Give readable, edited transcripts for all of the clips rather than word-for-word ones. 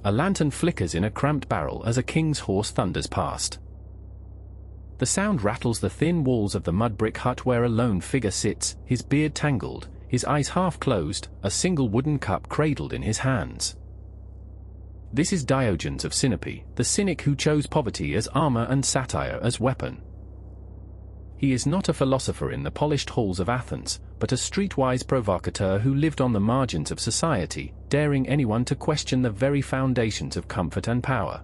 A lantern flickers in a cramped barrel as a king's horse thunders past. The sound rattles the thin walls of the mud brick hut where a lone figure sits, his beard tangled, his eyes half closed, a single wooden cup cradled in his hands. This is Diogenes of Sinope, the cynic who chose poverty as armor and satire as weapon. He is not a philosopher in the polished halls of Athens, but a streetwise provocateur who lived on the margins of society, daring anyone to question the very foundations of comfort and power.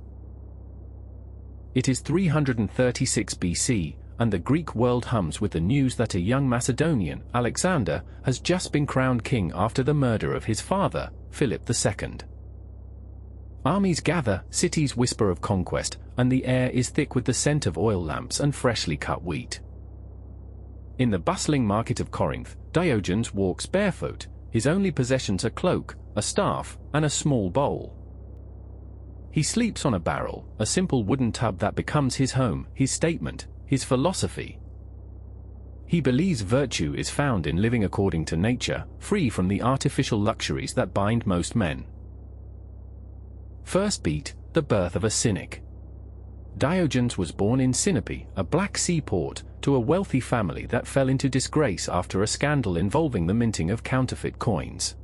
It is 336 BC, and the Greek world hums with the news that a young Macedonian, Alexander, has just been crowned king after the murder of his father, Philip II. Armies gather, cities whisper of conquest, and the air is thick with the scent of oil lamps and freshly cut wheat. In the bustling market of Corinth, Diogenes walks barefoot, his only possessions a cloak, a staff, and a small bowl. He sleeps on a barrel, a simple wooden tub that becomes his home, his statement, his philosophy. He believes virtue is found in living according to nature, free from the artificial luxuries that bind most men. First beat, the birth of a cynic. Diogenes was born in Sinope, a Black Sea port, to a wealthy family that fell into disgrace after a scandal involving the minting of counterfeit coins.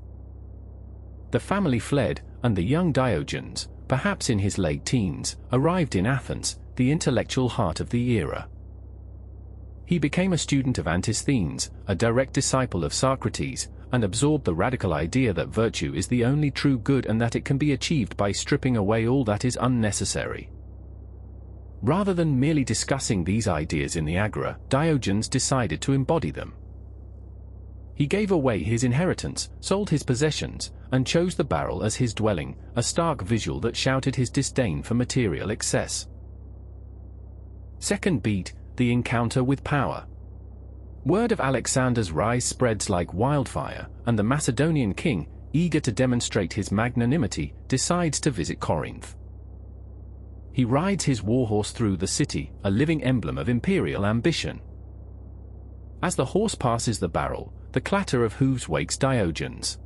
The family fled, and the young Diogenes, perhaps in his late teens, arrived in Athens, the intellectual heart of the era. He became a student of Antisthenes, a direct disciple of Socrates, and absorbed the radical idea that virtue is the only true good and that it can be achieved by stripping away all that is unnecessary. Rather than merely discussing these ideas in the agora, Diogenes decided to embody them. He gave away his inheritance, sold his possessions, and chose the barrel as his dwelling, a stark visual that shouted his disdain for material excess. Second beat, the encounter with power. Word of Alexander's rise spreads like wildfire, and the Macedonian king, eager to demonstrate his magnanimity, decides to visit Corinth. He rides his warhorse through the city, a living emblem of imperial ambition. As the horse passes the barrel, the clatter of hooves wakes Diogenes.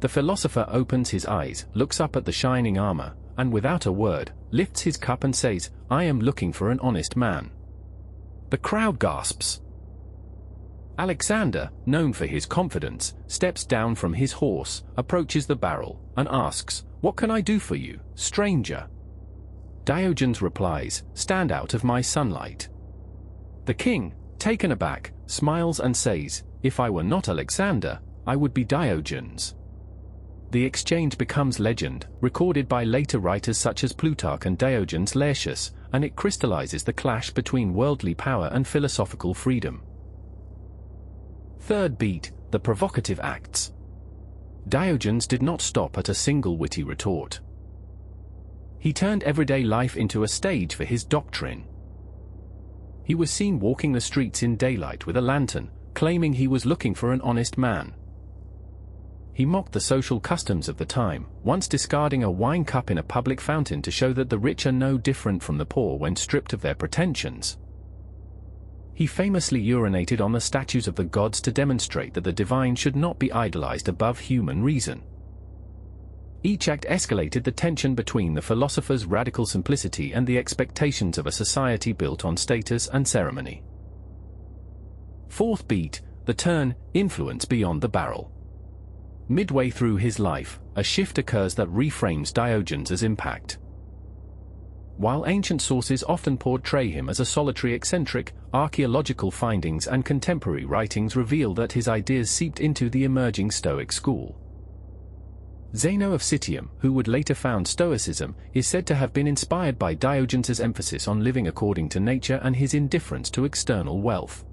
The philosopher opens his eyes, looks up at the shining armor, and without a word, lifts his cup and says, "I am looking for an honest man." The crowd gasps. Alexander, known for his confidence, steps down from his horse, approaches the barrel, and asks, "What can I do for you, stranger?" Diogenes replies, "Stand out of my sunlight." The king, taken aback, smiles and says, "If I were not Alexander, I would be Diogenes." The exchange becomes legend, recorded by later writers such as Plutarch and Diogenes Laertius, and it crystallizes the clash between worldly power and philosophical freedom. Third beat, the provocative acts. Diogenes did not stop at a single witty retort. He turned everyday life into a stage for his doctrine. He was seen walking the streets in daylight with a lantern, claiming he was looking for an honest man. He mocked the social customs of the time, once discarding a wine cup in a public fountain to show that the rich are no different from the poor when stripped of their pretensions. He famously urinated on the statues of the gods to demonstrate that the divine should not be idolized above human reason. Each act escalated the tension between the philosopher's radical simplicity and the expectations of a society built on status and ceremony. Fourth beat, the turn, influence beyond the barrel. Midway through his life, a shift occurs that reframes Diogenes' impact. While ancient sources often portray him as a solitary eccentric, archaeological findings and contemporary writings reveal that his ideas seeped into the emerging Stoic school. Zeno of Citium, who would later found Stoicism, is said to have been inspired by Diogenes' emphasis on living according to nature and his indifference to external wealth.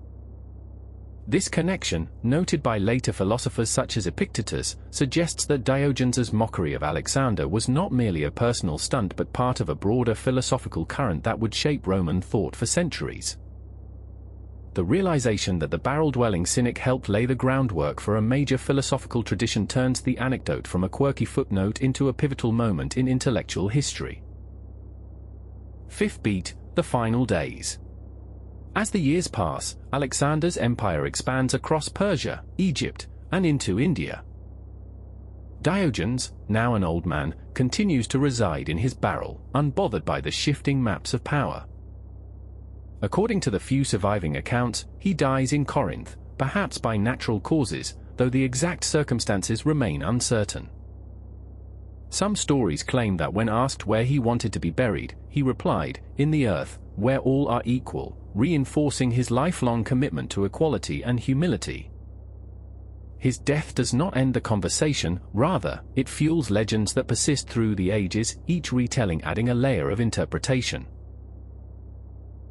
This connection, noted by later philosophers such as Epictetus, suggests that Diogenes' mockery of Alexander was not merely a personal stunt but part of a broader philosophical current that would shape Roman thought for centuries. The realization that the barrel-dwelling cynic helped lay the groundwork for a major philosophical tradition turns the anecdote from a quirky footnote into a pivotal moment in intellectual history. Fifth beat, the final days. As the years pass, Alexander's empire expands across Persia, Egypt, and into India. Diogenes, now an old man, continues to reside in his barrel, unbothered by the shifting maps of power. According to the few surviving accounts, he dies in Corinth, perhaps by natural causes, though the exact circumstances remain uncertain. Some stories claim that when asked where he wanted to be buried, he replied, "In the earth, where all are equal," reinforcing his lifelong commitment to equality and humility. His death does not end the conversation, rather, it fuels legends that persist through the ages, each retelling adding a layer of interpretation.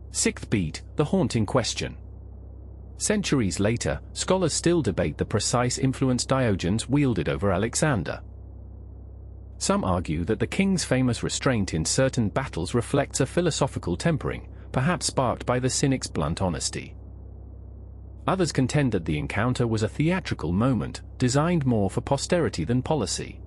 Sixth beat, the haunting question. Centuries later, scholars still debate the precise influence Diogenes wielded over Alexander. Some argue that the king's famous restraint in certain battles reflects a philosophical tempering, perhaps sparked by the cynic's blunt honesty. Others contend that the encounter was a theatrical moment, designed more for posterity than policy.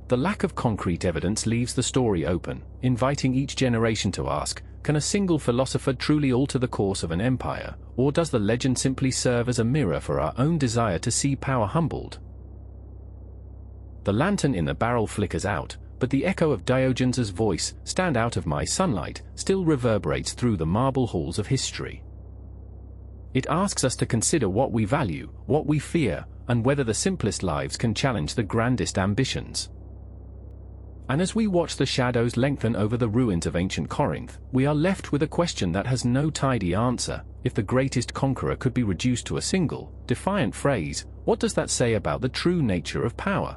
The lack of concrete evidence leaves the story open, inviting each generation to ask, can a single philosopher truly alter the course of an empire, or does the legend simply serve as a mirror for our own desire to see power humbled? The lantern in the barrel flickers out, but the echo of Diogenes' voice, "Stand out of my sunlight," still reverberates through the marble halls of history. It asks us to consider what we value, what we fear, and whether the simplest lives can challenge the grandest ambitions. And as we watch the shadows lengthen over the ruins of ancient Corinth, we are left with a question that has no tidy answer. If the greatest conqueror could be reduced to a single, defiant phrase, what does that say about the true nature of power?